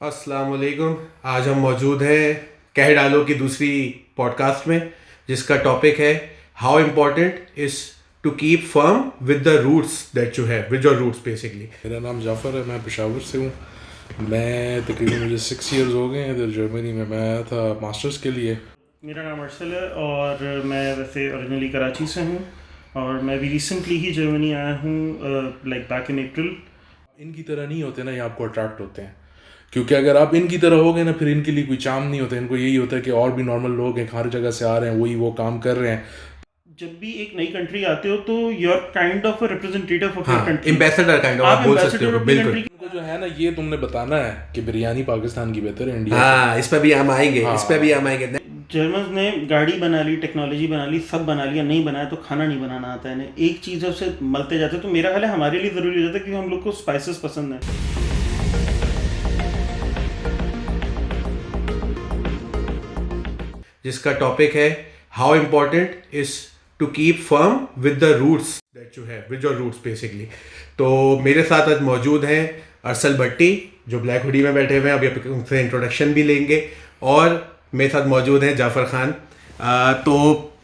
अस्सलाम वालेकुम। आज हम मौजूद हैं कह डालो की दूसरी पॉडकास्ट में, जिसका टॉपिक है how important is to keep firm with the roots that you have, with your roots basically. मेरा नाम जाफ़र है, मैं पेशावर से हूँ। मैं तकरीबन मुझे 6 इयर्स हो गए हैं इधर जर्मनी में। मैं आया था मास्टर्स के लिए। मेरा नाम अर्सल है और मैं वैसे ओरिजिनली कराची से हूँ और मैं भी रिसेंटली ही जर्मनी आया हूँ, लाइक बैक इन अप्रैल। इनकी तरह नहीं होते ना, ये आपको अट्रैक्ट होते हैं, क्योंकि अगर आप इनकी तरह हो गए ना, फिर इनके लिए कोई चार्म नहीं होता। इनको यही होता है कि और भी नॉर्मल लोग हैं, हर जगह से आ रहे हैं, वही वो काम कर रहे हैं। जब भी एक नई कंट्री आते हो तो you are kind of a representative of your country, ambassador kind of आप बोल सकते हो, बिल्कुल। इनको जो है ना, ये तुमने बताना है कि बिरयानी पाकिस्तान की बेहतर है इंडिया हाँ, इस पर भी हम आएंगे, इस पर भी हम आएंगे। जर्मन्स ने गाड़ी बना ली, टेक्नोलॉजी बना ली, सब बना लिया, नहीं बनाया तो खाना नहीं बनाना आता है। एक चीज़ है उससे मलते जाते, तो मेरा ख्याल है हमारे लिए ज़रूरी हो जाता है क्योंकि हम लोग को स्पाइसेस पसंद है। जिसका टॉपिक है how important is to keep firm with the roots that you have, with your roots basically. तो मेरे साथ आज मौजूद हैं अरसल भट्टी, जो ब्लैक हुडी में बैठे हुए हैं, अभी उनसे इंट्रोडक्शन भी लेंगे। और मेरे साथ मौजूद हैं जाफ़र खान। तो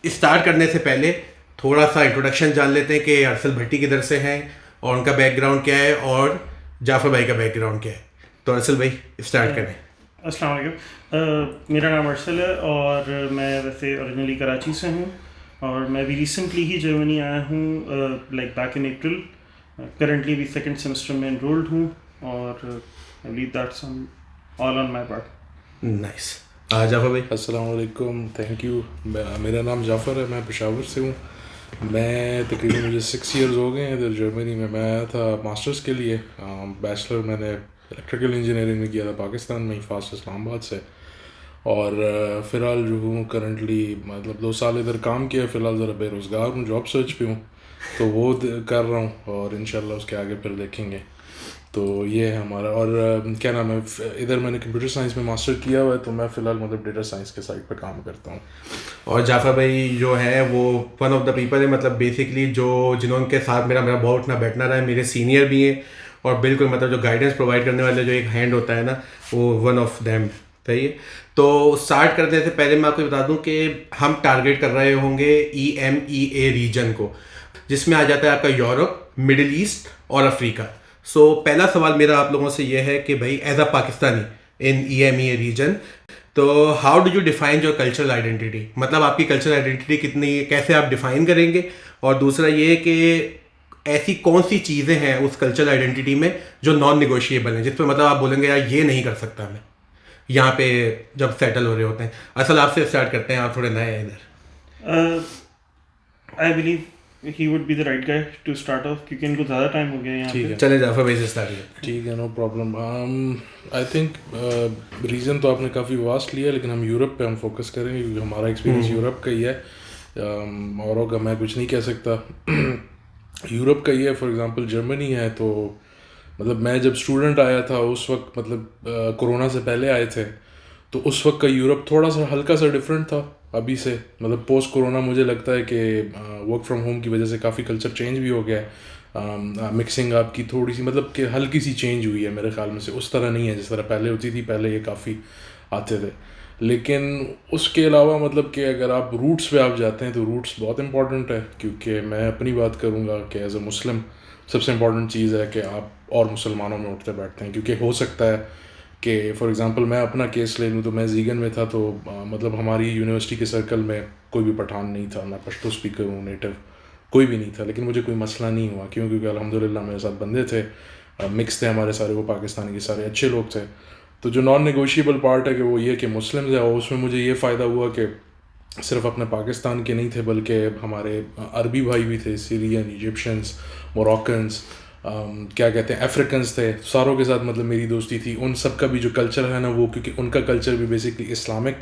स्टार्ट करने से पहले थोड़ा सा इंट्रोडक्शन जान लेते हैं कि अरसल भट्टी किधर से हैं और उनका बैकग्राउंड क्या है और जाफ़र भाई का बैकग्राउंड क्या है। तो अरसल भाई स्टार्ट करें। अस्सलाम वालेकुम। मेरा नाम अर्सल है और मैं वैसे ओरिजिनली कराची से हूँ और मैं भी रिसेंटली ही जर्मनी आया हूँ, like back in April. Currently भी सेकंड सेमेस्टर में एनरोल्ड हूँ और I believe that's all on my part. Nice. Jafar भाई। अस्सलाम वालेकुम, थैंक यू। मेरा नाम जाफ़र है, मैं पेशावर से हूँ। मैं तकरीबन मुझे 6 इयर्स हो गए हैं इधर जर्मनी में। मैं आया था मास्टर्स के लिए। बैचलर मैंने इलेक्ट्रिकल इंजीनियरिंग में किया था पाकिस्तान में ही, फास्ट इस्लामाबाद से। और फ़िलहाल जो हूँ करंटली, मतलब 2 साल इधर काम किया। फ़िलहाल ज़रा बेरोज़गार हूँ, जॉब सर्च पे हूँ, तो वो कर रहा हूँ और इंशाल्लाह उसके आगे फिर देखेंगे। तो ये है हमारा। और क्या नाम है, इधर मैंने कंप्यूटर साइंस में मास्टर किया हुआ है, तो मैं फ़िलहाल मतलब डेटा साइंस के साइड पे काम करता हूँ। और जाफ़र भाई जो है वो वन ऑफ द पीपल है, मतलब बेसिकली जो जिन्होंने साथ मेरा मेरा बहुत उठना बैठना रहा है, मेरे सीनियर भी हैं और बिल्कुल मतलब जो गाइडेंस प्रोवाइड करने वाले जो एक हैंड होता है ना, वो वन ऑफ देम। सही है। तो स्टार्ट करने से पहले मैं आपको बता दूं कि हम टारगेट कर रहे होंगे EMEA रीजन को, जिसमें आ जाता है आपका यूरोप, मिडिल ईस्ट और अफ्रीका। सो पहला सवाल मेरा आप लोगों से यह है कि भाई as a Pakistani in EMEA region, तो how do you define your cultural identity, मतलब आपकी कल्चरल आइडेंटिटी कितनी, कैसे आप डिफाइन करेंगे। और दूसरा ये कि ऐसी कौन सी चीज़ें हैं उस कल्चरल आइडेंटिटी में जो नॉन निगोशिएबल हैं, जिस पर मतलब आप बोलेंगे यार ये नहीं कर सकता मैं यहाँ पे जब सेटल हो रहे होते हैं। असल आपसे स्टार्ट करते हैं, आप थोड़े नए हैं इधर। I believe he would be the right guy to start off, क्योंकि इनको ज़्यादा टाइम हो गया यहाँ पे। चले जाफर भाई से स्टार्ट करते हैं। ठीक है, no problem. I think reason तो आपने काफ़ी वास्ट लिया, लेकिन हम यूरोप पे हम फोकस करेंगे क्योंकि हमारा एक्सपीरियंस यूरोप का ही है। औरों का मैं कुछ नहीं कह सकता। यूरोप का ही है। फॉर एग्जांपल जर्मनी है, तो मतलब मैं जब स्टूडेंट आया था उस वक्त, मतलब कोरोना से पहले आए थे, तो उस वक्त का यूरोप थोड़ा सा हल्का सा डिफरेंट था अभी से। मतलब पोस्ट कोरोना मुझे लगता है कि वर्क फ्रॉम होम की वजह से काफ़ी कल्चर चेंज भी हो गया है। मिक्सिंग आपकी थोड़ी सी, मतलब कि हल्की सी चेंज हुई है मेरे ख्याल में से। उस तरह नहीं है जिस तरह पहले होती थी, पहले ये काफ़ी आते थे। लेकिन उसके अलावा मतलब कि अगर आप रूट्स पे आप जाते हैं तो रूट्स बहुत इंपॉर्टेंट है, क्योंकि मैं अपनी बात करूँगा कि एज अ मुस्लिम सबसे इम्पॉर्टेंट चीज़ है कि आप और मुसलमानों में उठते बैठते हैं। क्योंकि हो सकता है कि फॉर एग्ज़ाम्पल मैं अपना केस ले लूँ, तो मैं ज़ीगन में था, तो मतलब हमारी यूनिवर्सिटी के सर्कल में कोई भी पठान नहीं था। मैं पश्तो स्पीकर हूँ, नेटिव कोई भी नहीं था, लेकिन मुझे कोई मसला नहीं हुआ क्योंकि अल्हम्दुलिल्लाह मेरे साथ बंदे थे, मिक्स थे हमारे सारे, वो पाकिस्तानी के सारे अच्छे लोग थे। तो जो नॉन नेगोशिएबल पार्ट है कि वो ये कि मुस्लिम्स है, और उसमें मुझे ये फ़ायदा हुआ कि सिर्फ अपने पाकिस्तान के नहीं थे, बल्कि हमारे अरबी भाई भी थे, सीरियन, इजिप्शियंस, मोरक्कन्स, क्या कहते हैं, अफ्रीकन्स थे। सारों के साथ मतलब मेरी दोस्ती थी। उन सब का भी जो कल्चर है ना, वो क्योंकि उनका कल्चर भी बेसिकली इस्लामिक,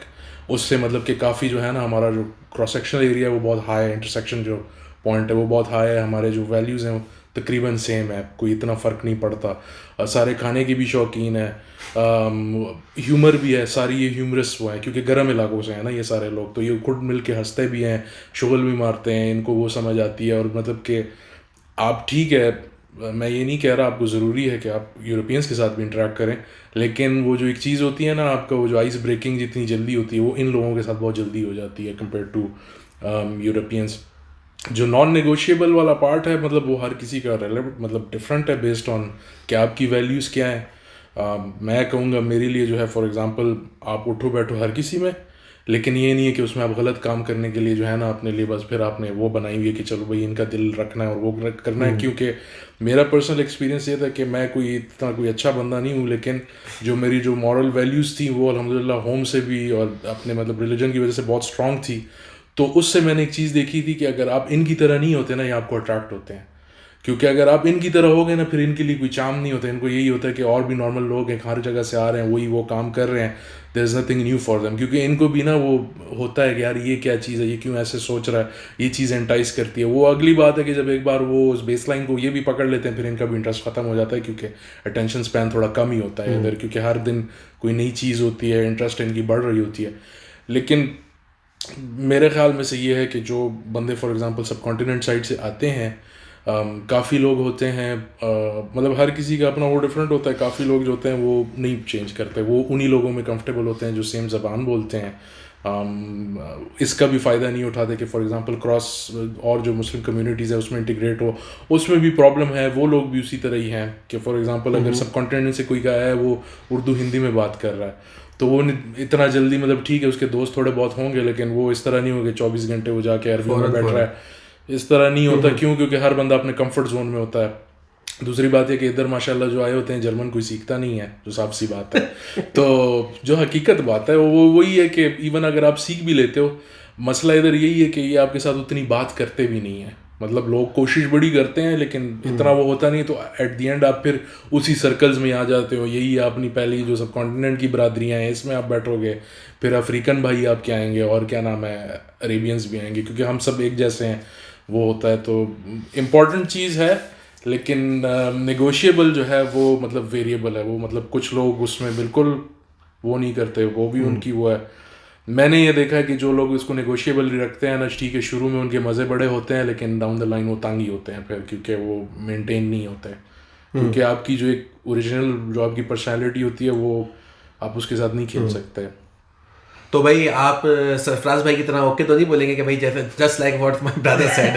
उससे मतलब कि काफ़ी जो है ना, हमारा जो क्रॉस सेक्शनल एरिया है वो बहुत हाई है, इंटरसेक्शन जो पॉइंट है वो बहुत हाई है। हमारे जो वैल्यूज़ हैं वो तकरीबन सेम है, कोई इतना फ़र्क नहीं पड़ता। सारे खाने की भी शौकीन है, ह्यूमर भी है, सारी ये ह्यूमरस वो है क्योंकि गर्म इलाकों से हैं ना ये सारे लोग, तो ये खुद मिल के हंसते भी हैं, शुगल भी मारते हैं, इनको वो समझ आती है। और मतलब कि आप ठीक है, मैं ये नहीं कह रहा आपको ज़रूरी है कि आप यूरोपियंस के साथ भी इंटरेक्ट करें, लेकिन वो जो एक चीज़ होती है ना, आपका वो जो आइस ब्रेकिंग जितनी जल्दी होती है वो इन लोगों के साथ बहुत जल्दी हो जाती है कंपेयर टू यूरोपियंस। जो नॉन नेगोशिएबल वाला पार्ट है, मतलब वो हर किसी का रेलेवेंट मतलब डिफरेंट है बेस्ड ऑन कि आपकी वैल्यूज़ क्या हैं। मैं कहूँगा मेरे लिए जो है फॉर एग्ज़ाम्पल, आप उठो बैठो हर किसी में, लेकिन ये नहीं है कि उसमें आप गलत काम करने के लिए जो है ना अपने लिए बस फिर आपने वो बनाई हुई है कि चलो भाई इनका दिल रखना है और वो करना है। क्योंकि मेरा पर्सनल एक्सपीरियंस ये था कि मैं कोई इतना कोई अच्छा बंदा नहीं हूँ, लेकिन जो मेरी जो मॉरल वैल्यूज़ थी वो अल्हम्दुलिल्लाह होम से भी और अपने मतलब रिलीजन की वजह से बहुत स्ट्रॉन्ग थी। तो उससे मैंने एक चीज़ देखी थी कि अगर आप इनकी तरह नहीं होते ना, ये आपको अट्रैक्ट होते हैं। क्योंकि अगर आप इनकी तरह हो गए ना, फिर इनके लिए कोई चार्म नहीं होता। इनको यही होता है कि और भी नॉर्मल लोग हैं, हर जगह से आ रहे हैं, वही वो काम कर रहे हैं, there is nothing new for them. क्योंकि इनको भी ना वो होता है कि यार ये क्या चीज़ है, ये क्यों ऐसे सोच रहा है, ये चीज़ एंटाइस करती है। वो अगली बात है कि जब एक बार वो उस बेस लाइन को ये भी पकड़ लेते हैं, फिर इनका भी इंटरेस्ट ख़त्म हो जाता है, क्योंकि अटेंशन स्पैन थोड़ा कम ही होता है इधर, क्योंकि हर दिन कोई नई चीज़ होती है, इंटरेस्ट इनकी बढ़ रही होती है। लेकिन मेरे ख्याल में से ये है कि जो बंदे फॉर एग्जांपल सब कॉन्टिनेंट साइड से आते हैं, काफ़ी लोग होते हैं, मतलब हर किसी का अपना वो डिफरेंट होता है। काफ़ी लोग जो होते हैं वो नहीं चेंज करते, वो उन्हीं लोगों में कंफर्टेबल होते हैं जो सेम ज़बान बोलते हैं। इसका भी फ़ायदा नहीं उठाते कि फॉर एग्जांपल क्रॉस और जो मुस्लिम कम्युनिटीज़ है उसमें इंटीग्रेट हो, उसमें भी प्रॉब्लम है। वो लोग भी उसी तरह ही हैं कि फॉर एग्जांपल अगर सब कॉन्टिनेंट से कोई आया है, वो उर्दू हिंदी में बात कर रहा है, तो वो इतना जल्दी मतलब ठीक है उसके दोस्त थोड़े बहुत होंगे, लेकिन वो इस तरह नहीं होंगे 24 घंटे वो जाके अरबी में बैठ रहा है, इस तरह नहीं होता। क्यों? क्योंकि हर बंदा अपने कंफर्ट जोन में होता है। दूसरी बात है कि इधर माशाल्लाह जो आए होते हैं जर्मन कोई सीखता नहीं है, जो साफ सी बात है। तो जो हकीकत बात है वो वही है कि इवन अगर आप सीख भी लेते हो, मसला इधर यही है कि ये आपके साथ उतनी बात करते भी नहीं है। मतलब लोग कोशिश बड़ी करते हैं लेकिन इतना वो होता नहीं, तो एट दी एंड आप फिर उसी सर्कल्स में आ जाते हो। यही अपनी पहली जो सब कॉन्टिनेंट की बरादरियाँ हैं इसमें आप बैठोगे, फिर अफ्रीकन भाई आपके आएंगे और क्या नाम है अरेबियंस भी आएंगे, क्योंकि हम सब एक जैसे हैं, वो होता है। तो इम्पॉर्टेंट चीज़ है, लेकिन नेगोशिएबल जो है वो मतलब वेरिएबल है। वो मतलब कुछ लोग उसमें बिल्कुल वो नहीं करते, वो भी उनकी वो है। मैंने ये देखा है कि जो लोग इसको नेगोशिएबल रखते हैं ना, ठीक है शुरू में उनके मज़े बड़े होते हैं, लेकिन डाउन द लाइन वो तंग ही होते हैं फिर, क्योंकि वो मेंटेन नहीं होते। क्योंकि आपकी जो एक ओरिजिनल जो आपकी पर्सनैलिटी होती है वो आप उसके साथ नहीं खेल सकते। तो भाई आप सरफराज भाई की तरह ओके तो नहीं बोलेंगे कि भाई जैसे just like what my brother said?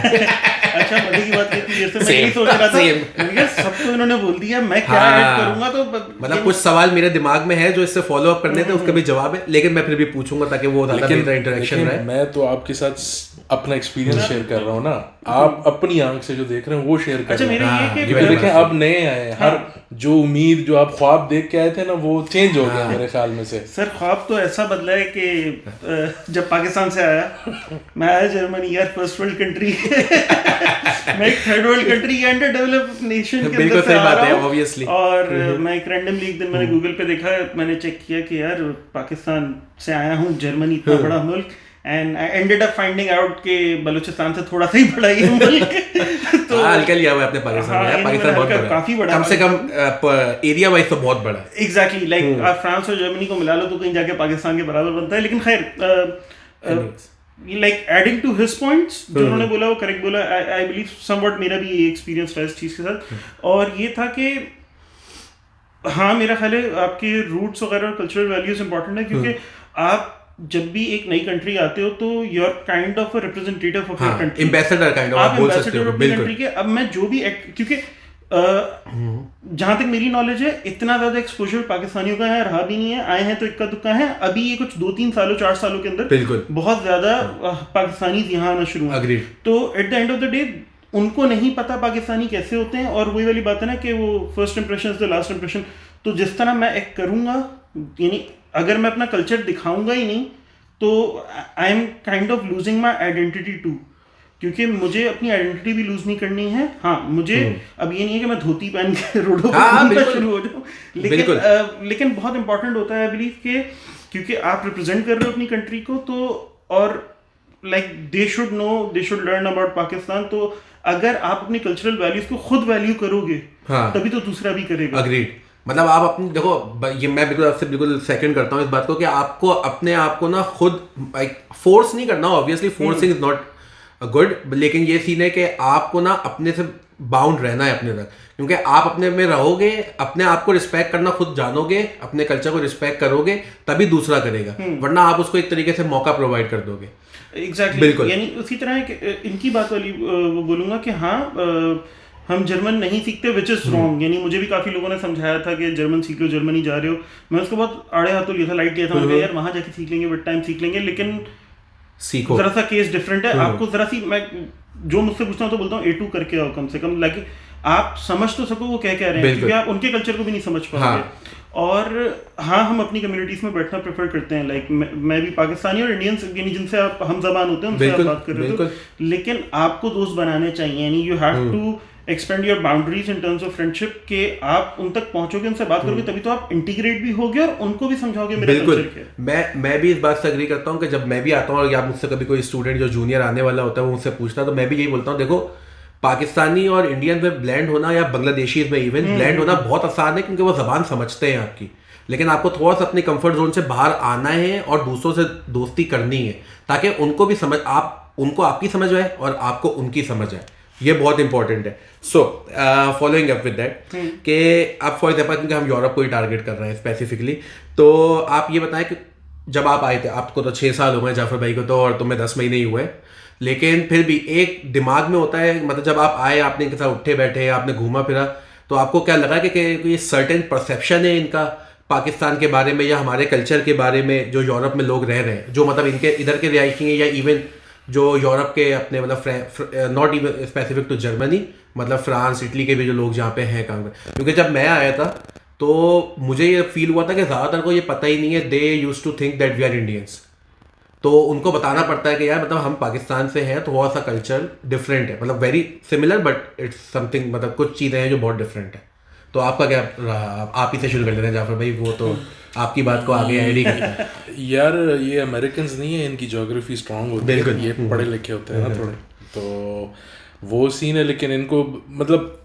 अच्छा, मजे की बात ये थी, जैसे मैं यही सोच रहा था, मैंने सब तो इन्होंने बोल दिया, मैं क्या ऐड करूंगा? तो मतलब कुछ सवाल मेरे दिमाग में है जो इससे फॉलो अप करने थे, उसका भी जवाब है, लेकिन मैं फिर भी पूछूंगा ताकि वो ज़्यादा बेहतर इंटरेक्शन रहे। मैं तो आपके साथ अपना एक्सपीरियंस शेयर कर रहा हूँ ना, आप अपनी आंख से जो देख रहे हैं वो शेयर कर रहे हैं। देखें आप नए आए हैं, हर जो उम्मीद जो आप ख्वाब देख के आए थे ना वो चेंज हो गया मेरे ख्याल में से। सर ख्वाब तो ऐसा बदला है कि जब पाकिस्तान से आया, मैं आया जर्मनी, यार फर्स्ट वर्ल्ड कंट्री मैं एक थर्ड वर्ल्ड कंट्री के अंडर डेवलप्ड नेशन के अंदर से आ रहा हूं। और मैं एक रैंडमली एक दिन मैंने गूगल पे देखा, मैंने चेक किया कि यार पाकिस्तान से आया हूँ, जर्मनी इतना बड़ा मुल्क, and I ended up finding out कि बलूचिस्तान से थोड़ा सा ही बड़ा ये मुल्क तो हल्का लिया हुआ है अपने पाकिस्तान में। पाकिस्तान बहुत बड़ा, काफी बड़ा, कम से कम एरिया वाइज तो बहुत बड़ा है। एग्जैक्टली, लाइक आप फ्रांस और जर्मनी को मिला लो तो कहीं जाके पाकिस्तान के बराबर बनता है। लेकिन खैर, like adding to his points, जो उन्होंने बोला वो करेक्ट बोला। आई बिलीव समवॉट मेरा भी ये एक्सपीरियंस था इस चीज़ के साथ, और ये था कि हाँ मेरा ख्याल है आपके रूट्स वगैरह और कल्चरल वैल्यूज इंपॉर्टेंट है, क्योंकि आप जब भी एक नई कंट्री आते हो तो you are kind of a representative of your country, ambassador kind of, आप बोल सकते हो बिल्कुल। अब मैं जो भी क्योंकि जहां तक मेरी नॉलेज है इतना ज्यादा एक्सपोजर पाकिस्तानियों का है रहा भी नहीं है, आए हैं तो इक्का दुक्का है। अभी ये कुछ 2-3 सालों 4 सालों के अंदर बिल्कुल बहुत ज्यादा पाकिस्तानी यहाँ आना शुरू हुए। तो at the end of the day उनको नहीं पता पाकिस्तानी कैसे होते हैं, और वही वाली बात है ना कि वो first impression is the last impression. तो जिस तरह मैं एक्ट करूंगा, यानी अगर मैं अपना कल्चर दिखाऊंगा ही नहीं तो I am kind of losing my identity too, क्योंकि मुझे अपनी आइडेंटिटी भी लूज नहीं करनी है। हाँ मुझे अब ये नहीं है कि मैं धोती पहन के रोडों पर शुरू हो जाऊँ, लेकिन बहुत इंपॉर्टेंट होता है आई बिलीव के, क्योंकि आप रिप्रेजेंट कर रहे हो अपनी कंट्री को, तो और like they should know, they should learn about Pakistan. तो अगर आप अपनी कल्चरल वैल्यूज को खुद वैल्यू करोगे तभी तो दूसरा भी करेगा। अग्रीड। मतलब आप अपनी देखो, ये मैं बिल्कुल आपसे बिल्कुल सेकंड करता हूँ इस बात को कि आपको अपने आप को ना खुद फोर्स नहीं करना। Obviously forcing is not good, लेकिन ये सीन है कि आपको ना अपने से बाउंड रहना है अपने तक, क्योंकि आप अपने में रहोगे, अपने आप को रिस्पेक्ट करना खुद जानोगे, अपने कल्चर को रिस्पेक्ट करोगे, तभी दूसरा करेगा, वरना आप उसको एक तरीके से मौका प्रोवाइड कर दोगे। एग्जैक्टली बिल्कुल। यानी उसी तरह इनकी बात वाली वो बोलूँगा कि हाँ हम जर्मन नहीं सीखते विच इज़ रॉन्ग। यानी मुझे भी काफ़ी लोगों ने समझाया था कि जर्मन सीख लो, जर्मनी जा रहे हो, मैं उसको बहुत आड़े हाथों लिया था, लाइट लिया था, मैंने कहा यार वहाँ जाके सीख लेंगे, विद टाइम सीख लेंगे, लेकिन सीखो, जरा सा केस डिफरेंट है। आपको जरा सी, मैं जो मुझसे पूछता हूँ तो बोलता हूँ A2 करके आओ कम से कम, लाइक आप समझ तो सको वो क्या कह रहे हैं, क्योंकि आप उनके कल्चर को भी नहीं समझ पाओगे। और हाँ, हम अपनी कम्युनिटीज में बैठना प्रेफर करते हैं, लाइक मैं भी पाकिस्तानी और इंडियंस यानी जिनसे आप हम जबान होते हैं उनसे आप बात कर रहे हो, लेकिन आपको दोस्त बनाने चाहिए। यानी you have to expand your boundaries in terms of friendship, के आप उन तक पहुंचोगे, उनसे बात करोगे, तभी तो आप इंटीग्रेट भी होगे और उनको भी समझाओगे मेरे कल्चर के। मैं भी इस बात से एग्री करता हूँ कि जब मैं भी आता हूँ, या मुझसे कभी कोई स्टूडेंट जो जूनियर आने वाला होता है वो मुझसे पूछता है, तो मैं भी यही बोलता हूँ, देखो पाकिस्तानी और इंडियन में ब्लेंड होना, या बांग्लादेशी में इवन ब्लेंड होना बहुत आसान है, क्योंकि वो जबान समझते हैं आपकी, लेकिन आपको थोड़ा सा अपनी कंफर्ट जोन से बाहर आना है और दूसरों से दोस्ती करनी है, ताकि उनको भी समझ, उनको आपकी समझ आए और आपको उनकी समझ आए। ये बहुत इंपॉर्टेंट है। So following up with that, कि आप फॉर एग्जाम्पल, क्योंकि हम यूरोप को ही टारगेट कर रहे हैं स्पेसिफिकली, तो आप ये बताएं कि जब आप आए थे, आपको तो 6 साल हो गए, जाफर भाई को तो, और तुम्हें 10 महीने ही हुए, लेकिन फिर भी एक दिमाग में होता है, मतलब जब आप आए, आपने इनके साथ उठे बैठे, आपने घूमा फिरा, तो आपको क्या लगा कि ये सर्टेन परसेप्शन है इनका पाकिस्तान के बारे में या हमारे कल्चर के बारे में, जो यूरोप में लोग रह रहे हैं, जो मतलब इनके इधर के रिहायशी हैं, या इवन जो यूरोप के अपने, मतलब not even specific to Germany, मतलब फ्रांस, इटली के भी जो लोग जहाँ पे हैं काम में, क्योंकि जब मैं आया था तो मुझे ये फील हुआ था कि ज़्यादातर को ये पता ही नहीं है, they used to think that we are Indians, तो उनको बताना पड़ता है कि यार मतलब हम पाकिस्तान से हैं, थोड़ा सा कल्चर डिफरेंट है, मतलब very similar but it's something, मतलब कुछ चीज़ें हैं जो बहुत डिफरेंट है। तो आपका क्या रहा? आप ही से शुरू कर लेते हैं जाफर भाई, वो तो आपकी बात को आगे ऐड ही करता है। यार ये अमेरिकन्स नहीं है, इनकी ज्योग्राफी स्ट्रांग होती है, ये पढ़े लिखे होते हैं ना थोड़े, तो वो सीन है। लेकिन इनको मतलब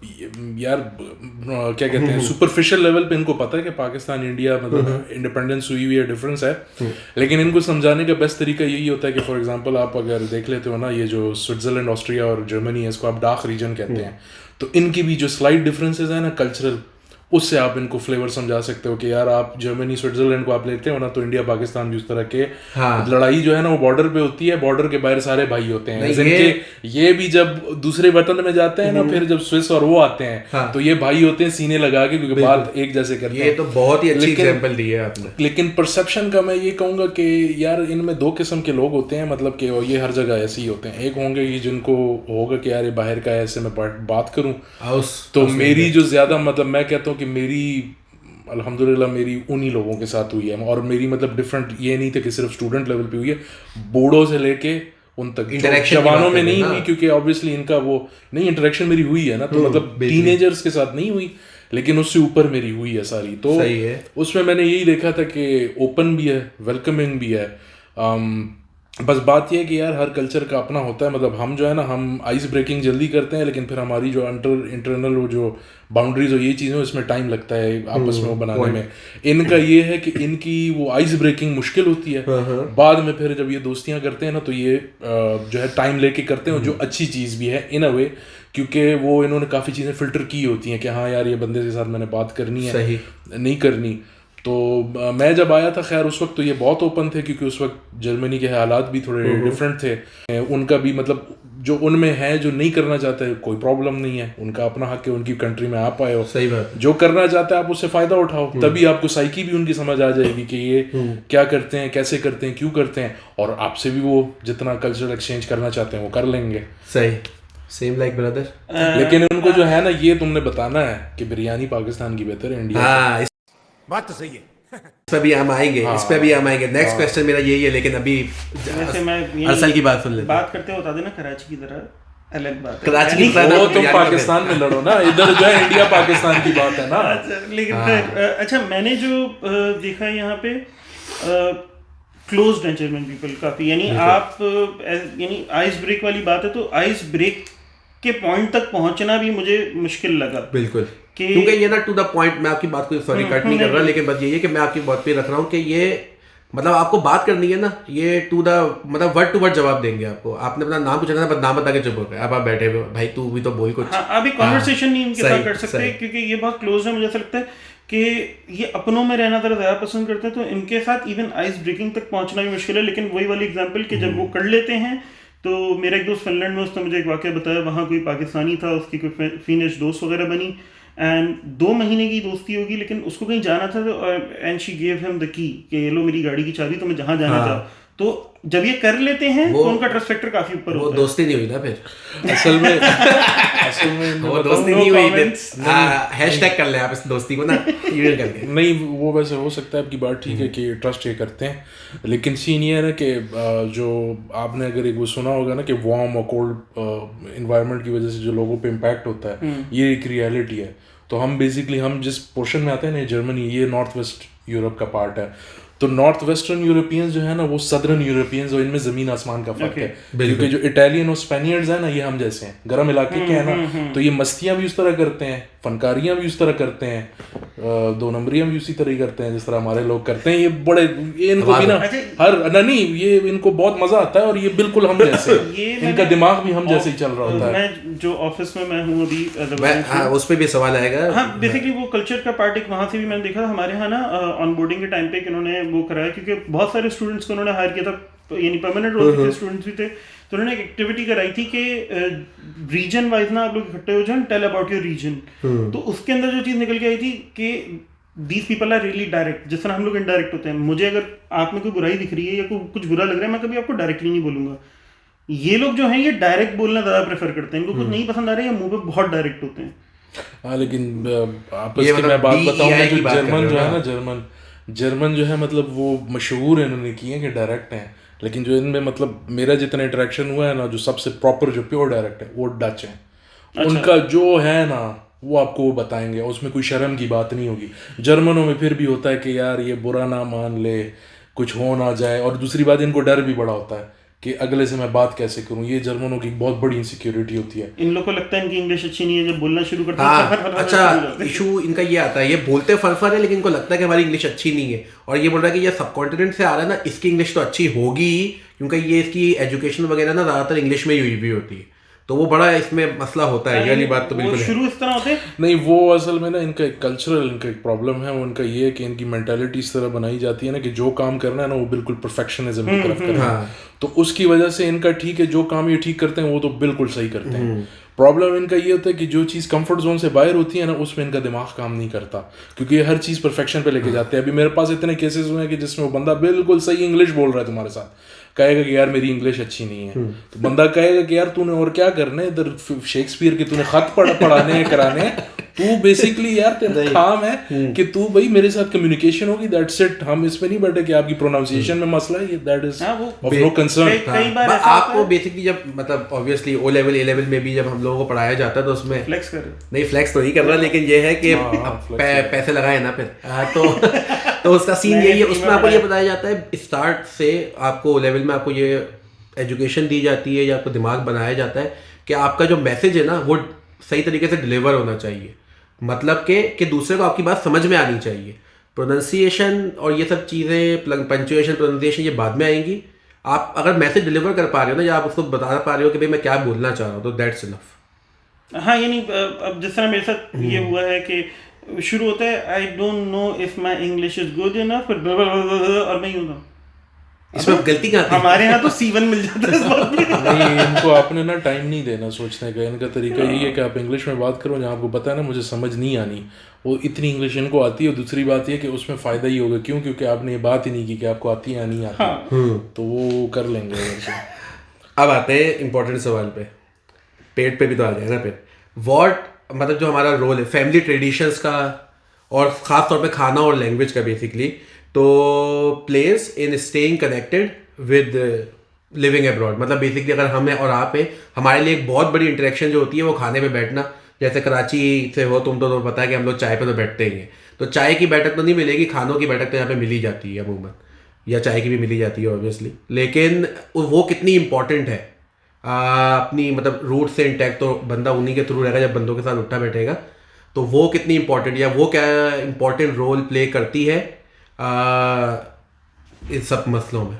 यार क्या कहते हैं, सुपरफिशियल लेवल पे इनको पता है कि पाकिस्तान इंडिया मतलब इंडिपेंडेंस हुई है, डिफरेंस है, लेकिन इनको समझाने का बेस्ट तरीका यही होता है कि फॉर एग्जांपल आप अगर देख लेते हो ना, ये जो स्विट्जरलैंड, ऑस्ट्रिया और जर्मनी है, इसको आप डार्क रीजन कहते हैं, तो इनकी भी जो स्लाइट डिफरेंसेस है ना कल्चरल, उससे आप इनको फ्लेवर समझा सकते हो कि यार आप जर्मनी स्विट्जरलैंड को आप लेते हो ना, तो इंडिया पाकिस्तान भी उस तरह के लड़ाई जो है ना वो बॉर्डर पे होती है, बॉर्डर के बाहर सारे भाई होते हैं, ये भी जब दूसरे वतन में जाते हैं ना, फिर जब स्विस और वो आते हैं तो ये भाई होते हैं सीने लगा के, क्योंकि बात एक जैसे करते हैं। ये तो बहुत ही अच्छी एग्जांपल दी है आपने। लेकिन परसेप्शन का मैं ये कहूंगा कि यार इनमें 2 किस्म के लोग होते हैं, मतलब कि ये हर जगह ऐसे ही होते हैं। एक होंगे ये जिनको होगा कि यार ये बाहर का है, ऐसे मैं बात करूं, तो मेरी जो ज्यादा मतलब मैं कहता हूँ कि मेरी अल्हम्दुलिल्लाह मेरी उन्हीं लोगों के साथ हुई है, और मेरी मतलब डिफरेंट ये नहीं था कि सिर्फ स्टूडेंट लेवल पे हुई है, बूढ़ों से लेके उन तक, जवानों में नहीं हुई, क्योंकि ऑब्वियसली इनका वो नहीं, इंटरेक्शन मेरी हुई है ना, तो मतलब टीनेजर्स के साथ नहीं हुई, लेकिन उससे ऊपर मेरी हुई है सारी। तो उसमें मैंने यही देखा था कि ओपन भी है, वेलकमिंग भी है, बस बात यह है कि यार हर कल्चर का अपना होता है। मतलब हम जो है ना, हम आइस ब्रेकिंग जल्दी करते हैं, लेकिन फिर हमारी जो इंटरनल वो जो बाउंड्रीज हो, ये चीज़ें इसमें टाइम लगता है आपस में वो बनाने में। इनका ये है कि इनकी वो आइस ब्रेकिंग मुश्किल होती है, बाद में फिर जब ये दोस्तियाँ करते हैं ना, तो ये जो है टाइम लेके करते हैं, जो अच्छी चीज़ भी है इन अ वे, क्योंकि वो इन्होंने काफ़ी चीज़ें फिल्टर की होती हैं कि हाँ यार ये बंदे के साथ मैंने बात करनी है, सही नहीं करनी। तो मैं जब आया था, खैर उस वक्त तो ये बहुत ओपन थे, क्योंकि उस वक्त जर्मनी के हालात भी थोड़े डिफरेंट थे। उनका भी मतलब जो उनमें है, जो नहीं करना चाहते कोई प्रॉब्लम नहीं है, उनका अपना हक है, उनकी कंट्री में आप आए हो, सही बात, जो करना चाहते हैं आप उससे फ़ायदा उठाओ, तभी आपको साइकी भी उनकी समझ आ जाएगी कि ये क्या करते हैं, कैसे करते हैं, क्यों करते हैं, और आपसे भी वो जितना कल्चरल एक्सचेंज करना चाहते हैं वो कर लेंगे। सही, सेम लाइक ब्रदर। लेकिन उनको जो है ना, ये तुमने बताना है कि बिरयानी पाकिस्तान की बेहतर है इंडिया। बात तो सही है। इस पे भी हम आएंगे, इस पे भी हम आएंगे। नेक्स्ट क्वेश्चन मेरा यही है, लेकिन अभी वैसे मैं अरसल की बात सुन लेते हैं। बात करते हो बता देना, कराची की तरह अलग बात है, कराची की वो तुम पाकिस्तान में लड़ो ना, इधर जो है इंडिया पाकिस्तान की बात है ना। लेकिन फिर अच्छा, मैंने जो देखा है यहाँ पे क्लोज्ड हैं जर्मन पीपल काफ़ी, यानी आप यानी आइस ब्रेक वाली बात है, तो आइस ब्रेक के पॉइंट तक पहुंचना भी मुझे मुश्किल लगा। बिल्कुल, क्योंकि ये ना टू द पॉइंट, मैं आपकी बात को सॉरी कट नहीं कर रहा, लेकिन बात ये है कि मैं आपकी बात पे रख रहा हूँ कि ये मतलब आपको बात करनी है ना, ये टू द मतलब वर्ड टू वर्ड जवाब देंगे आपको। आपने अपना नाम पूछा था, नाम बता के चुप हो गए, अब आप बैठे हुए हो, भाई तू भी तो बोल कुछ। हाँ, अभी कॉन्वर्सेशन नहीं इनके सही, साथ कर सकते सही। क्योंकि ये बहुत क्लोज है। मुझे ऐसा लगता है कि ये अपनों में रहना ज़रा ज़्यादा पसंद करते हैं, तो इनके साथ इवन आइस ब्रेकिंग तक पहुंचना भी मुश्किल है। लेकिन वही वाली एग्जांपल कि जब वो कर लेते हैं, तो मेरा एक दोस्त फिनलैंड में, उसने मुझे एक वाक़या बताया, वहाँ कोई पाकिस्तानी था, उसकी कोई फिनिश दोस्त वगैरह बनी, एंड 2 महीने की दोस्ती होगी, लेकिन उसको कहीं जाना था, तो and she gave him the key कि ये लो मेरी गाड़ी की चाबी, तो मैं जहाँ जाना हाँ। चाहूँ। तो जब ये कर लेते हैं तो उनका ट्रस्ट फैक्टर काफी ऊपर वो होता है। दोस्ती नहीं हुई ना फिर। असल में वो दोस्ती नहीं हुई फिर। हैशटैग कर ले आप इस दोस्ती को ना, ईमेल करके। नहीं, वो वैसे हो सकता है, आपकी बात ठीक है कि ट्रस्ट ये करते हैं, लेकिन सीन ये है ना कि जो आपने अगर एक वो सुना होगा ना कि वार्म और कोल्ड इन्वायरमेंट की वजह से जो लोगों पे इम्पैक्ट होता है, ये एक रियलिटी है। तो हम बेसिकली हम जिस पोर्शन में आते हैं ना, जर्मनी, ये नॉर्थ वेस्ट यूरोप का पार्ट है। तो नॉर्थ वेस्टर्न यूरोपियंस जो है ना, वो सदर्न यूरोपियंस, और इनमें ज़मीन आसमान का फ़र्क है। क्योंकि जो इटालियन और स्पेनियर्स हैं ना, ये हम जैसे हैं, गर्म इलाके के हैं ना, तो ये मस्तियाँ भी उस तरह करते हैं, फनकारियाँ भी उस तरह करते हैं, 2 नंबरियाँ भी उसी तरह ही करते हैं जिस तरह हमारे लोग करते हैं। ये बड़े, ये इनको भी ना नहीं, ये इनको बहुत मज़ा आता है, और ये बिल्कुल हम जैसे इनका दिमाग भी हम जैसे ही चल रहा होता है। मैं जो ऑफिस में मैं हूँ अभी, उस पर भी सवाल आएगा। हाँ, बेसिकली वो कल्चर का पार्ट एक वहाँ से भी मैंने देखा था। हमारे यहाँ ना ऑनबोर्डिंग के टाइम पे इन्होंने वो कराया, क्योंकि बहुत सारे स्टूडेंट्स को उन्होंने हायर किया था, यानी परमानेंट रोल के स्टूडेंट्स भी थे, तो उन्होंने एक एक्टिविटी कराई थी कि रीजन वाइज ना आप लोग इकट्ठे हो जाएं, टेल अबाउट योर रीजन। तो उसके अंदर जो चीज़ निकल के आई थी कि these people are really direct, जिस तरह हम लोग इनडायरेक्ट होते हैं। मुझे अगर आप में कोई बुराई दिख रही है या कुछ बुरा लग रहा है, मैं कभी आपको डायरेक्टली नहीं बोलूंगा। ये लोग जो हैं, ये डायरेक्ट बोलना ज़्यादा प्रेफर करते हैं। इनको कुछ नहीं पसंद आ रहा है, या मुंह पे बहुत डायरेक्ट होते हैं। हाँ, लेकिन आपस की मैं बात बताऊँ, जो जर्मन जो है ना, जर्मन जो है, मतलब वो मशहूर है इन्होंने किए हैं कि डायरेक्ट हैं, लेकिन जो इनमें मतलब मेरा जितना इंटरेक्शन हुआ है ना, जो सबसे प्रॉपर जो प्योर डायरेक्ट है, वो डच है। अच्छा। उनका जो है ना, वो आपको वो बताएंगे, उसमें कोई शर्म की बात नहीं होगी। जर्मनों में फिर भी होता है कि यार ये बुरा ना मान ले, कुछ हो ना जाए, और दूसरी बात इनको डर भी बड़ा होता है कि अगले से मैं बात कैसे करूं। ये जर्मनों की बहुत बड़ी इनसिक्योरिटी होती है। इन लोग को लगता है इनकी इंग्लिश अच्छी नहीं है, जब बोलना शुरू करते हैं। हाँ, अच्छा, इशू इनका ये आता है, ये बोलते फरफर है, लेकिन इनको लगता है कि हमारी इंग्लिश अच्छी नहीं है, और ये बोल रहा है कि ये सब कॉन्टिनेंट से आ रहा है ना, इसकी इंग्लिश तो अच्छी होगी, क्योंकि ये इसकी एजुकेशन वगैरह ना ज़्यादातर इंग्लिश में ही हुई होती है। तो वो बड़ा इसमें मसला होता है। ये वाली बात तो बिल्कुल शुरू इस तरह होते हैं। नहीं, वो असल में ना इनका एक कल्चरल इनका एक प्रॉब्लम है। वो इनका ये है कि इनकी मेंटालिटी इस तरह बनाई जाती है ना कि जो काम करना है ना, वो बिल्कुल परफेक्शनिज्म की तरफ करना है। तो उसकी वजह से इनका ठीक है, जो काम ये ठीक करते हैं वो तो बिल्कुल सही करते हैं। प्रॉब्लम इनका ये होता है कि जो चीज़ कंफर्ट जोन से बाहर होती है ना, उसमें इनका दिमाग काम नहीं करता, क्योंकि ये हर चीज़ परफेक्शन पे लेके जाते हैं। अभी मेरे पास इतने केसेस हुए हैं कि जिसमें वो बंदा बिल्कुल सही इंग्लिश बोल रहा है तुम्हारे साथ, कहेगा कि यार मेरी इंग्लिश अच्छी नहीं है, तो बंदा कहेगा कि यार तूने और क्या करना है इधर, शेक्सपियर के तूने खत पढ़ाने हैं, कराने हैं, तू बेसिकली यार तेरा काम है कि तू भाई मेरे साथ कम्युनिकेशन होगी, दैट्स इट। हम इसमें नहीं बैठे कि आपकी प्रोनाउंसिएशन में मसला है, that is of no concern. आपको बेसिकली जब मतलब obviously O level A level में भी जब हम लोगों को पढ़ाया जाता है, तो उसमें फ्लेक्स कर नहीं, फ्लेक्स तो नहीं कर रहा, लेकिन ये है कि पैसे लगाए ना फिर तो उसका सीन यही है। उसमें आपको ये बताया जाता है स्टार्ट से, आपको ओ लेवल में आपको ये एजुकेशन दी जाती है, या आपको दिमाग बनाया जाता है कि आपका जो मैसेज है ना, वो सही तरीके से डिलीवर होना चाहिए। मतलब कि दूसरे को आपकी बात समझ में आनी चाहिए। प्रोनाउंसिएशन और ये सब चीज़ें, पंचुएशन, प्रोनाउंसिएशन, ये बाद में आएंगी। आप अगर मैसेज डिलीवर कर पा रहे हो ना, या आप उसको बता पा रहे हो कि भाई मैं क्या बोलना चाह रहा हूँ, तो दैट्स इनफ। हाँ, यानी अब जिस तरह मेरे साथ ये हुआ है कि शुरू होता है I don't know if my English is good enough, और मैं यूँ इसमें गलती कहाँ थी? हमारे यहाँ तो C1 मिल जाता है इस बात में। नहीं, इनको आपने ना टाइम नहीं देना सोचने का। इनका तरीका यही है कि आप इंग्लिश में बात करो, जहाँ आपको पता है ना मुझे समझ नहीं आनी, वो इतनी इंग्लिश इनको आती है। और दूसरी बात ये कि उसमें फ़ायदा ही होगा, क्यों? क्योंकि आपने ये बात ही नहीं की कि आपको आती है या नहीं आती, तो वो कर लेंगे। अब आते हैं इम्पोर्टेंट सवाल पे, पेट पे भी तो आ जाए ना फिर। वॉट मतलब जो हमारा रोल है फैमिली ट्रेडिशंस का, और ख़ास तौर पे खाना और लैंग्वेज का बेसिकली, तो place in staying connected with living abroad. मतलब बेसिकली अगर हम हैं और आप हैं, हमारे लिए एक बहुत बड़ी इंटरेक्शन जो होती है वो खाने पे बैठना। जैसे कराची से हो तुम तो पता है कि हम लोग चाय पे तो बैठते ही हैं, तो चाय की बैठक तो नहीं मिलेगी, खानों की बैठक तो यहाँ पे मिल ही जाती है अमूमन, या चाय की भी मिल ही जाती है ऑब्वियसली। लेकिन वो कितनी इंपॉर्टेंट है अपनी मतलब रूट से इंटैक्ट, तो बंदा उन्हीं के थ्रू रहेगा जब बंदों के साथ उठा बैठेगा, तो वो कितनी इंपॉर्टेंट, या वो क्या इंपॉर्टेंट रोल प्ले करती है इन सब मसलों में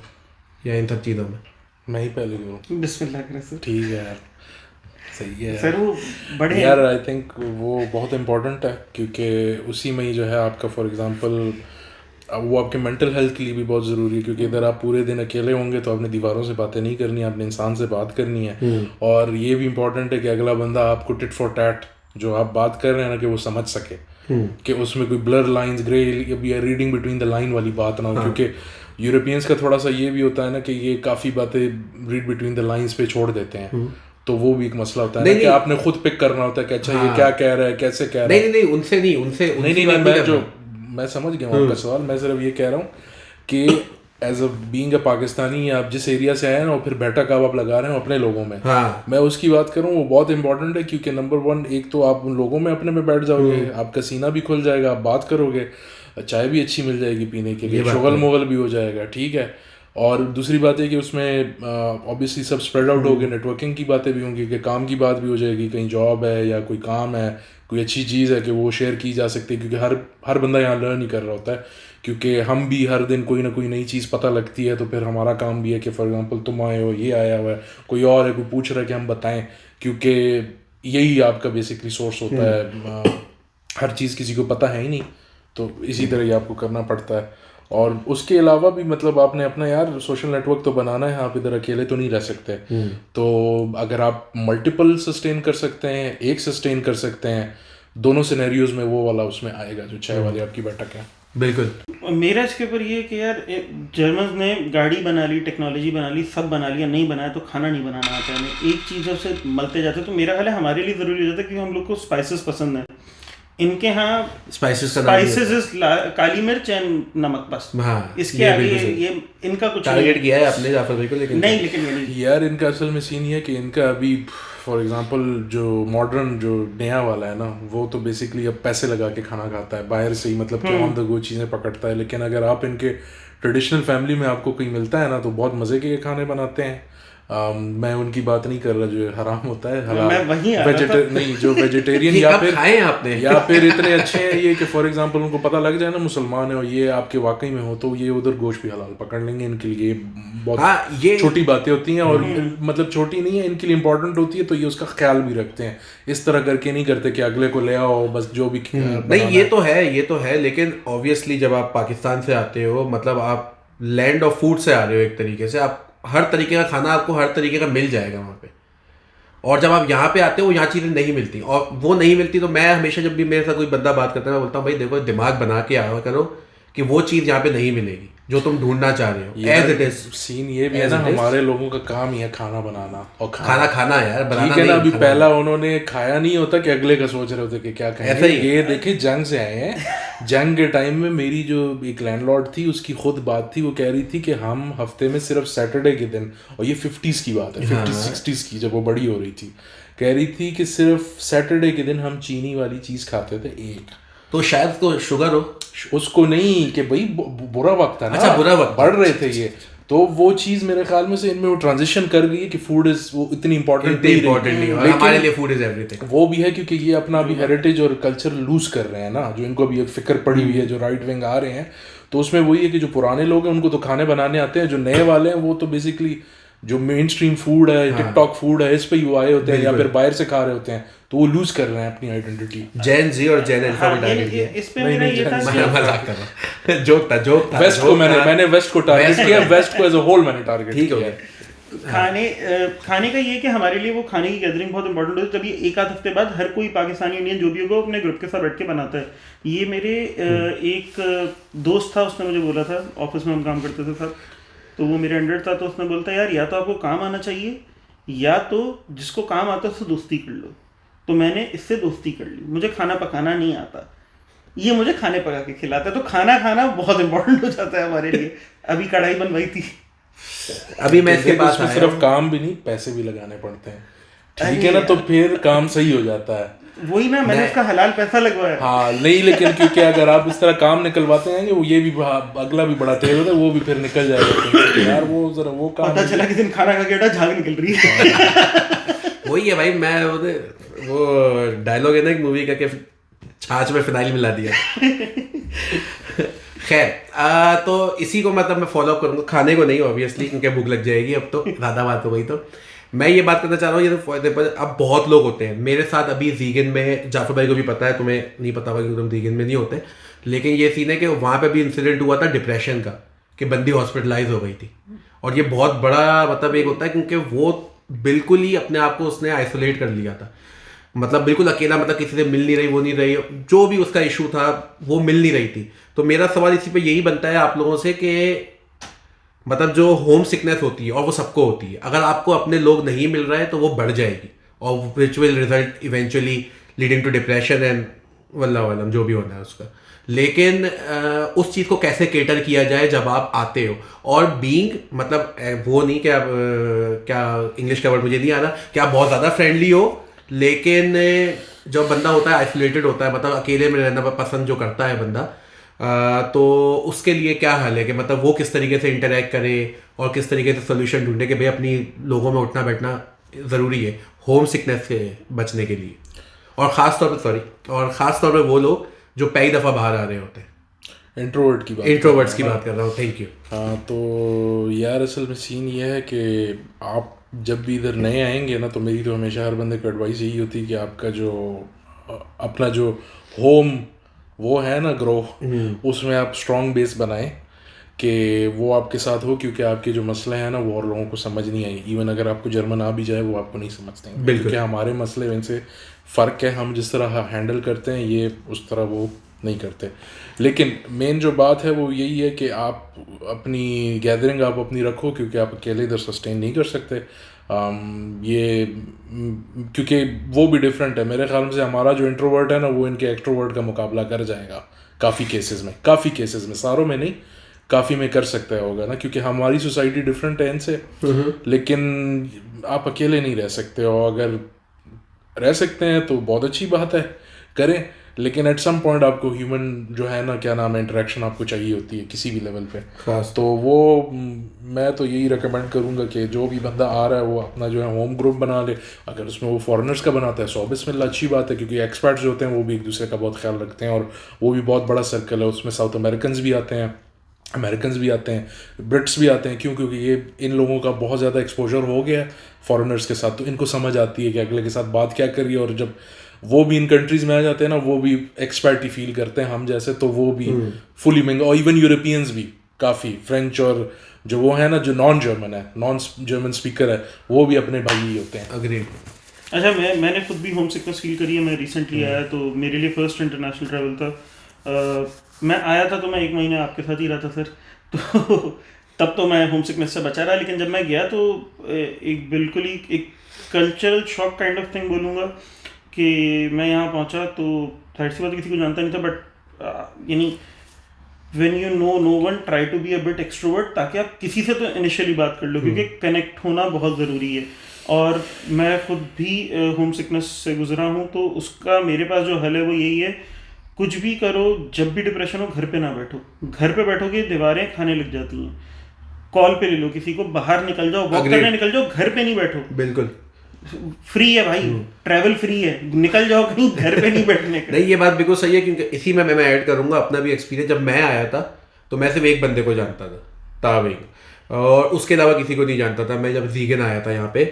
या इन सब चीज़ों में? मैं ही पहले करूँ? बिस्मिल्लाह करें सर। ठीक है यार, सही है सर वो बड़े यार। आई थिंक वो बहुत इम्पोर्टेंट है, क्योंकि उसी में ही जो है आपका फॉर एग्जांपल वो आपके मेंटल हेल्थ के लिए भी बहुत ज़रूरी है, क्योंकि अगर आप पूरे दिन अकेले होंगे तो आपने दीवारों से बातें नहीं करनी, आपने इंसान से बात करनी है। और ये भी इम्पोर्टेंट है कि अगला बंदा आपको टिट फॉर टैट जो आप बात कर रहे हैं ना, कि वो समझ सके, कि उसमें कोई ब्लर लाइंस, ग्रे या रीडिंग बिटवीन द लाइन वाली बात ना हो। क्योंकि यूरोपियंस का थोड़ा सा ये भी होता है ना कि ये काफ़ी बातें रीड बिटवीन द लाइंस पे छोड़ देते हैं, तो वो भी एक मसला होता है ना कि आपने खुद पिक करना होता है कि अच्छा ये क्या कह रहा है, कैसे कह रहा है। नहीं, उनसे नहीं, मैं समझ गया हूँ आपका सवाल। मैं सिर्फ ये कह रहा हूँ कि as a being a Pakistani, आप जिस एरिया से आए हैं ना, और फिर बैठा कब आप लगा रहे हो अपने लोगों में, मैं उसकी बात करूँ, वो बहुत इंपॉर्टेंट है। क्योंकि नंबर 1, एक तो आप उन लोगों में अपने में बैठ जाओगे, आपका सीना भी खुल जाएगा, आप बात करोगे, चाय भी अच्छी मिल जाएगी पीने के लिए, शुगल मुगल भी हो जाएगा, ठीक है। और दूसरी बात है कि उसमें ऑब्वियसली सब स्प्रेड आउट हो गए, नेटवर्किंग की बातें भी होंगी, कि काम की बात भी हो जाएगी, कहीं जॉब है या कोई काम है, कोई अच्छी चीज़ है कि वो शेयर की जा सकती है, क्योंकि हर बंदा यहाँ लर्न ही कर रहा होता है। क्योंकि हम भी हर दिन कोई ना कोई नई चीज़ पता लगती है, तो फिर हमारा काम भी है कि फॉर एग्जांपल तुम आए हो, ये आया हुआ है, कोई और है, कोई पूछ रहा है कि हम बताएं, क्योंकि यही आपका बेसिकली सोर्स होता है। हर चीज़ किसी को पता है ही नहीं, तो इसी तरह ही आपको करना पड़ता है। और उसके अलावा भी मतलब आपने अपना यार सोशल नेटवर्क तो बनाना है, आप इधर अकेले तो नहीं रह सकते। तो अगर आप मल्टीपल सस्टेन कर सकते हैं, एक सस्टेन कर सकते हैं, दोनों सिनेरियोज में वो वाला उसमें आएगा जो 6 वाली आपकी बैठक है। बिल्कुल। मेरा इसके ऊपर ये कि यार जर्मन्स ने गाड़ी बना ली, टेक्नोलॉजी बना ली, सब बना लिया, नहीं बनाया तो खाना नहीं बनाना आता है, हमें एक चीज़ से मलते जाते। तो मेरा ख्याल है हमारे लिए ज़रूरी हो जाता है, क्योंकि हम लोग को स्पाइसेस पसंद है। इनके यहाँ स्पाइसेस काली मिर्च एंड नमक बस। इसके आगे ये इनका कुछ टारगेट किया है आपने जाफर भाई को, लेकिन नहीं, लेकिन ये नहीं यार। इनका असल में सीन ये है कि इनका अभी फॉर एग्जांपल जो मॉडर्न जो नया वाला है ना, वो तो बेसिकली अब पैसे लगा के खाना खाता है बाहर से ही, मतलब कि ऑन द गो चीज़ें पकड़ता है। लेकिन अगर आप इनके ट्रेडिशनल फैमिली में आपको कहीं मिलता है ना, तो बहुत मज़े के खाने बनाते हैं। मैं उनकी बात नहीं कर रहा जो हराम होता है, हलाल नहीं, जो वेजिटेरियन या फिर इतने अच्छे हैं ये कि फॉर एग्जांपल उनको पता लग जाए ना मुसलमान है और ये आपके वाकई में हो, तो ये उधर गोश्त भी हलाल पकड़ लेंगे। इनके लिए बहुत ये छोटी बातें होती हैं, और मतलब छोटी नहीं है, इनके लिए इंपॉर्टेंट होती है, तो ये उसका ख्याल भी रखते हैं। इस तरह करके नहीं करते कि अगले को ले आओ बस जो भी नहीं, ये तो है। लेकिन ऑब्वियसली जब आप पाकिस्तान से आते हो, मतलब आप लैंड ऑफ फूड से आ रहे हो, एक तरीके से आप हर तरीके का खाना आपको हर तरीके का मिल जाएगा वहाँ पे। और जब आप यहाँ पे आते हो, यहाँ चीज़ें नहीं मिलती, और वो नहीं मिलती, तो मैं हमेशा जब भी मेरे साथ कोई बंदा बात करता है, मैं बोलता हूँ भाई देखो, दिमाग बना के आया करो कि वो चीज़ यहाँ पे नहीं मिलेगी जो तुम ढूंढना चाह रहे हो। एज इट इज सीन ये भी है ना, हमारे लोगों का काम ही है खाना बनाना और खाना यार बनाना। ठीक है ना, अभी पहला उन्होंने खाया नहीं होता कि अगले का सोच रहे होते कि क्या खाएं। ऐसा ही ये देखिए, जंग से आए हैं। जंग के टाइम में मेरी जो एक लैंडलॉर्ड थी, उसकी खुद बात थी, वो कह रही थी कि हम हफ्ते में सिर्फ सैटरडे के दिन, और ये 50s की बात है, 50s-60s की, जब वो बड़ी हो रही थी, कह रही थी कि सिर्फ सैटरडे के दिन हम चीनी वाली चीज़ खाते थे एक। तो शायद तो शुगर हो, उसको नहीं कि भाई बुरा वक्त था ना। अच्छा, बुरा वक्त बढ़ रहे थे ये, तो वो चीज़ मेरे ख्याल में से इनमें वो ट्रांजिशन कर गई है कि फूड इज वो इतनी इंपॉर्टेंट नहीं है। हमारे लिए फूड इज एवरीथिंग। वो भी है क्योंकि ये अपना अभी हेरिटेज और कल्चर लूज कर रहे हैं ना, जो इनको अभी एक फिक्र पड़ी हुई है, जो राइट विंग आ रहे हैं, तो उसमें वही है कि जो पुराने लोग हैं उनको तो खाने बनाने आते हैं, जो नए वाले हैं वो तो बेसिकली जो मेन स्ट्रीम फूड है, टिकटॉक फूड है, इस पे ही आए होते हैं या फिर बाहर से खा रहे होते हैं, तो वो लूज कर रहे हैं अपनी आइडेंटिटी। जेन जी और जेन अल्फा भी टारगेट किया। इस पे मेरा ये था, मजाक कर रहा, जोक था। वेस्ट को मैंने वेस्ट को टारगेट किया, वेस्ट को एज अ होल मैंने टारगेट किया। ठीक हो गया। खाने का ये कि हमारे लिए वो खाने की गैदरिंग बहुत इंपॉर्टेंट होती है। तभी एक आध हफ्ते बाद हर कोई पाकिस्तानी इंडियन जो भी होगा अपने ग्रुप के साथ बैठ के बनाता है। ये मेरे एक दोस्त था, उसने मुझे बोला था, ऑफिस में हम काम करते थे साथ, तो वो मेरे अंडर था, तो उसने बोलता यार या तो आपको काम आना चाहिए, या तो जिसको काम आता है उससे दोस्ती कर लो। तो मैंने इससे दोस्ती कर ली। मुझे खाना पकाना नहीं आता, ये मुझे खाने पका के खिलाता है, तो खाना बहुत इंपॉर्टेंट हो जाता है हमारे लिए। अभी कढ़ाई बनवाई थी, अभी मैं इसके पास सिर्फ काम भी नहीं, पैसे भी लगाने पड़ते हैं, ठीक है ना, तो फिर काम सही हो जाता है। वही ना, मैंने उसका हलाल पैसा लगवाया। हाँ नहीं, लेकिन क्योंकि अगर आप इस तरह काम निकलवाते हैं, वो ये भी अगला भी बड़ा तेज होता है, वो भी फिर निकल जाएगा यार। वो जरा वो काम पता चला कि दिन खाना खा के झाग निकल रही है। वही है भाई, मैं वो डायलॉग है ना एक मूवी का कि छाछ में फिनाइल मिला दिया। खैर तो इसी को मतलब मैं फॉलो अप करूंगा, खाने को नहीं ऑब्वियसली, क्योंकि भूख लग जाएगी अब तो, ज़्यादा बात हो गई तो। मैं ये बात करना चाह रहा हूँ, ये तो फॉर एग्जाम्पल अब बहुत लोग होते हैं मेरे साथ अभी वीगन में, जाफर भाई को भी पता है, तुम्हें नहीं पता होगा क्योंकि तुम वीगन में नहीं होते, लेकिन ये सीन है कि वहाँ पे भी इंसिडेंट हुआ था डिप्रेशन का, कि बंदी हॉस्पिटलाइज हो गई थी। और ये बहुत बड़ा मतलब एक होता है, क्योंकि वो बिल्कुल ही अपने आप को उसने आइसोलेट कर लिया था, मतलब बिल्कुल अकेला, मतलब किसी से मिल नहीं रही, वो नहीं रही, जो भी उसका इशू था वो मिल नहीं रही थी। तो मेरा सवाल इसी पे यही बनता है आप लोगों से कि मतलब जो होम सिकनेस होती है, और वो सबको होती है, अगर आपको अपने लोग नहीं मिल रहे हैं तो वो बढ़ जाएगी, और which will result eventually leading to depression and वल्ला वल्लम जो भी होना है उसका। लेकिन उस चीज़ को कैसे केटर किया जाए जब आप आते हो, और बीइंग मतलब वो नहीं कि आप क्या इंग्लिश का वर्ड मुझे नहीं आ रहा, कि आप बहुत ज़्यादा फ्रेंडली हो, लेकिन जब बंदा होता है आइसोलेटेड होता है, मतलब अकेले में रहना पसंद जो करता है बंदा, तो उसके लिए क्या हल है, कि मतलब वो किस तरीके से इंटरेक्ट करे और किस तरीके से सोल्यूशन ढूंढे कि भाई अपनी लोगों में उठना बैठना ज़रूरी है होम सिकनेस से बचने के लिए, और ख़ास तौर पे और ख़ास तौर पे वो लोग जो पहली दफ़ा बाहर आ रहे होते हैं। इंट्रोवर्ट की बात इंट्रोवर्ट्स की बात कर रहा हूँ, थैंक यू। हाँ तो यार असल में सीन ये है कि आप जब भी इधर नए आएंगे ना, तो मेरी तो हमेशा हर बंदे को एडवाइस यही होती है कि आपका जो अपना जो होम वो है ना ग्रो, उसमें आप स्ट्रॉन्ग बेस बनाएं कि वो आपके साथ हो, क्योंकि आपके जो मसले हैं ना वो और लोगों को समझ नहीं आए। इवन अगर आपको जर्मन आ भी जाए वो आपको नहीं समझते हैं, बिल्कुल। क्योंकि हमारे मसले इनसे फ़र्क है, हम जिस तरह हैंडल करते हैं ये उस तरह वो नहीं करते। लेकिन मेन जो बात है वो यही है कि आप अपनी गैदरिंग आप अपनी रखो, क्योंकि आप अकेले इधर सस्टेन नहीं कर सकते। क्योंकि वो भी डिफरेंट है मेरे ख्याल से। हमारा जो इंट्रोवर्ट है ना वो इनके एक्सट्रोवर्ट का मुकाबला कर जाएगा काफ़ी केसेस में, सारों में नहीं, काफ़ी में कर सकता है होगा ना, क्योंकि हमारी सोसाइटी डिफरेंट है इनसे। लेकिन आप अकेले नहीं रह सकते, और अगर रह सकते हैं तो बहुत अच्छी बात है, करें। लेकिन एट सम पॉइंट आपको ह्यूमन जो है ना, क्या नाम है, इंटरेक्शन आपको चाहिए होती है किसी भी लेवल पे। खास तो वो मैं तो यही रिकमेंड करूँगा कि जो भी बंदा आ रहा है वो अपना जो है होम ग्रुप बना ले। अगर उसमें वो फॉरेनर्स का बनाता है 100 बिस्मिल्लाह, अच्छी बात है, क्योंकि एक्सपर्ट्स जो होते हैं वो भी एक दूसरे का बहुत ख्याल रखते हैं, और वो भी बहुत बड़ा सर्कल है। उसमें साउथ अमेरिकन्स भी आते हैं, अमेरिकन्स भी आते हैं, ब्रिट्स भी आते हैं। क्यों? क्योंकि ये इन लोगों का बहुत ज़्यादा एक्सपोजर हो गया है फॉरेनर्स के साथ, तो इनको समझ आती है कि अगले के साथ बात क्या करिए। और जब वो भी इन कंट्रीज़ में आ जाते हैं ना, वो भी एक्सपर्टी फील करते हैं हम जैसे, तो वो भी फुली महंगा। और इवन यूरोपियंस भी काफ़ी, फ्रेंच और जो वो है ना, जो नॉन जर्मन है, नॉन जर्मन स्पीकर है, वो भी अपने भाई ही होते हैं। अग्री। अच्छा, मैंने खुद भी होम सिकनेस फील करी है। मैं रिसेंटली आया, तो मेरे लिए फर्स्ट इंटरनेशनल ट्रैवल था। मैं आया था तो मैं 1 महीने आपके साथ ही रहा था सर, तो तब तो मैं होम सिकनेस से बचा रहा। लेकिन जब मैं गया तो एक बिल्कुल ही एक cultural shock kind of thing बोलूँगा, कि मैं यहाँ पहुँचा तो थर्ड सी बात, किसी को जानता नहीं था, बट यानी when you know one, try to be a bit extrovert, ताकि आप किसी से तो इनिशियली बात कर लो, क्योंकि कनेक्ट होना बहुत ज़रूरी है। और मैं खुद भी होम सिकनेस से गुजरा हूँ, तो उसका मेरे पास जो हल है वो यही है, कुछ भी करो, जब भी डिप्रेशन हो घर पे ना बैठो। घर पे बैठोगे दीवारें खाने लग जाती हैं। कॉल पे ले लो किसी को, बाहर निकल जाओ, वॉक करने निकल जाओ, घर पे नहीं बैठो। बिल्कुल फ्री है भाई, ट्रैवल फ्री है, निकल जाओ कहीं, घर पे नहीं बैठने का। नहीं, ये बात बिल्कुल सही है, क्योंकि इसी में मैं ऐड करूंगा अपना भी एक्सपीरियंस। जब मैं आया था तो मैं सिर्फ एक बंदे को जानता था, तावेग, और उसके अलावा किसी को नहीं जानता था। मैं जब वीगन आया था यहाँ पे,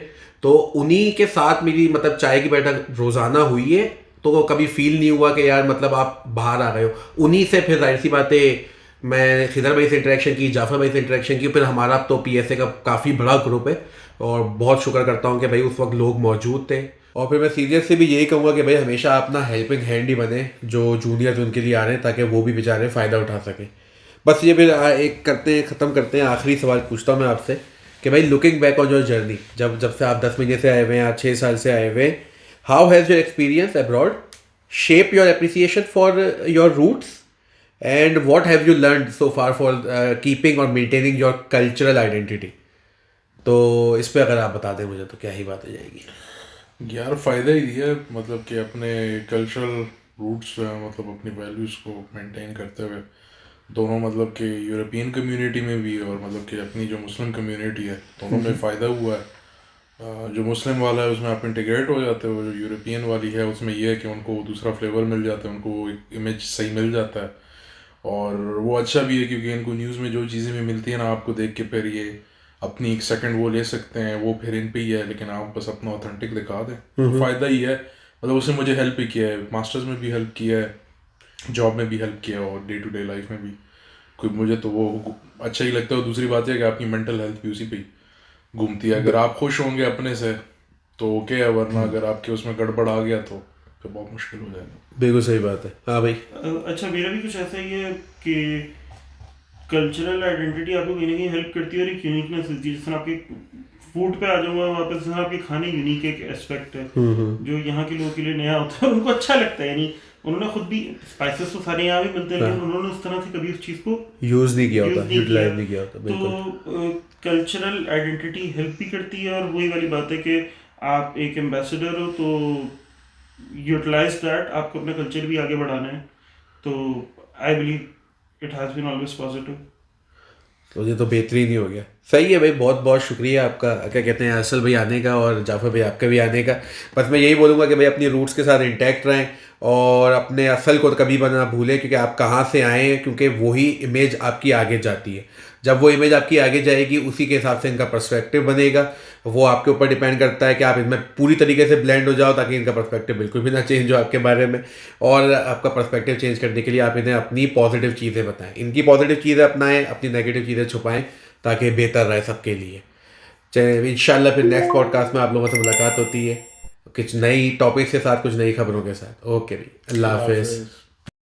तो उन्हीं के साथ मेरी मतलब चाय की बैठक रोजाना हुई है, तो वो कभी फील नहीं हुआ कि यार मतलब आप बाहर आ रहे हो। उन्हीं से फिर जाहिर सी बातें, मैं खिदर भाई से इंटरेक्शन की, जाफर भाई से इंटरेक्शन की, फिर हमारा तो पीएसए का काफ़ी बड़ा ग्रुप है, और बहुत शुक्र करता हूँ कि भाई उस वक्त लोग मौजूद थे। और फिर मैं सीनियर से भी यही कहूँगा कि भाई हमेशा अपना हेल्पिंग हैंड ही बने जो जूनियर्स उनके लिए आ रहे हैं, ताकि वो भी बेचारे फ़ायदा उठा सकें। बस ये फिर एक करते हैं, ख़त्म करते हैं, आखिरी सवाल पूछता हूँ मैं आपसे कि भाई looking back on your journey, जब से आप 10 महीने से आए हुए हैं या 6 साल से आए हुए हैं, how has your experience abroad shape your appreciation for your roots, and what have you learned so far for keeping or maintaining your cultural identity? तो इस पे अगर आप बता दें मुझे तो क्या ही बात हो जाएगी। यार फ़ायदा ही दिया है, मतलब कि अपने कल्चरल रूट्स जो है, मतलब अपनी वैल्यूज़ को मेंटेन करते हुए दोनों, मतलब कि यूरोपियन कम्युनिटी में भी और मतलब कि अपनी जो मुस्लिम कम्युनिटी है, दोनों में फ़ायदा हुआ है। जो मुस्लिम वाला है उसमें आप इंटीग्रेट हो जाते हो, जो यूरोपियन वाली है उसमें यह है कि उनको दूसरा फ्लेवर मिल जाता है, उनको एक इमेज सही मिल जाता है। और वो अच्छा भी है क्योंकि इनको न्यूज़ में जो चीज़ें भी मिलती है ना, आपको देख के फिर ये अपनी एक सेकंड वो ले सकते हैं, वो फिर इन पे ही है, लेकिन आप बस अपना ऑथेंटिक दिखा दें तो फ़ायदा ही है। मतलब उसने मुझे हेल्प भी किया है, मास्टर्स में भी हेल्प किया है, जॉब में भी हेल्प किया और डे टू डे लाइफ में भी। कोई मुझे तो वो अच्छा ही लगता है। और दूसरी बात है कि आपकी मेंटल हेल्थ भी उसी पे ही घूमती है। अगर आप खुश होंगे अपने से तो ओके है, वरना अगर आपके उसमें गड़बड़ आ गया तो फिर बहुत मुश्किल हो जाएगा। बिल्कुल सही बात है। हाँ भाई। अच्छा, मेरा भी कुछ ऐसा ही है कि कल्चरल आइडेंटिटी आपको कहीं ना कहीं हेल्प करती है और एक यूनिकनेस देती है। जैसे आपके फूड पे आ जाऊंगा वापस, जैसे आपके खाने यूनिक एक एस्पेक्ट है जो यहाँ के लोगों के लिए नया होता है और उनको अच्छा लगता है। यानी उन्होंने खुद भी स्पाइसेस तो सारे यहाँ भी मिलते हैं, लेकिन उन्होंने उस तरह से कभी उस चीज़ को यूज़ नहीं किया यूज़ होता, नहीं यूटिलाइज किया। नहीं किया होता। बिल्कुल। तो कल्चरल आइडेंटिटी हेल्प भी करती है, और वही वाली बात है कि आप एक एम्बेसडर हो तो यूटिलाइज दैट, आपको अपना कल्चर भी आगे बढ़ाना है। तो I believe it has been always positive. तो ये तो बेहतरीन ही हो गया। सही है भाई, बहुत बहुत शुक्रिया आपका, क्या कहते हैं, अरसल भाई आने का और जाफ़र भाई आपका भी आने का। बस मैं यही बोलूँगा कि भाई अपनी रूट्स के साथ इंटैक्ट रहें और अपने असल को कभी ना भूलें, क्योंकि आप कहाँ से आए हैं, क्योंकि वही इमेज आपकी आगे जाती है। जब वो इमेज आपकी आगे जाएगी उसी के हिसाब से इनका पर्सपेक्टिव बनेगा। वो आपके ऊपर डिपेंड करता है कि आप इनमें पूरी तरीके से ब्लेंड हो जाओ ताकि इनका पर्सपेक्टिव बिल्कुल भी ना चेंज हो आपके बारे में। और आपका पर्सपेक्टिव चेंज करने के लिए आप इन्हें अपनी पॉजिटिव चीज़ें बताएं, इनकी पॉजिटिव चीज़ें अपनाएं, अपनी नेगेटिव चीज़ें छुपाएं ताकि बेहतर रहे सबके लिए। चलिए इंशाल्लाह फिर नेक्स्ट पॉडकास्ट में आप लोगों से मुलाकात होती है कुछ नई टॉपिक के साथ, कुछ नई खबरों के साथ। ओके भाई, अल्लाह हाफिज़।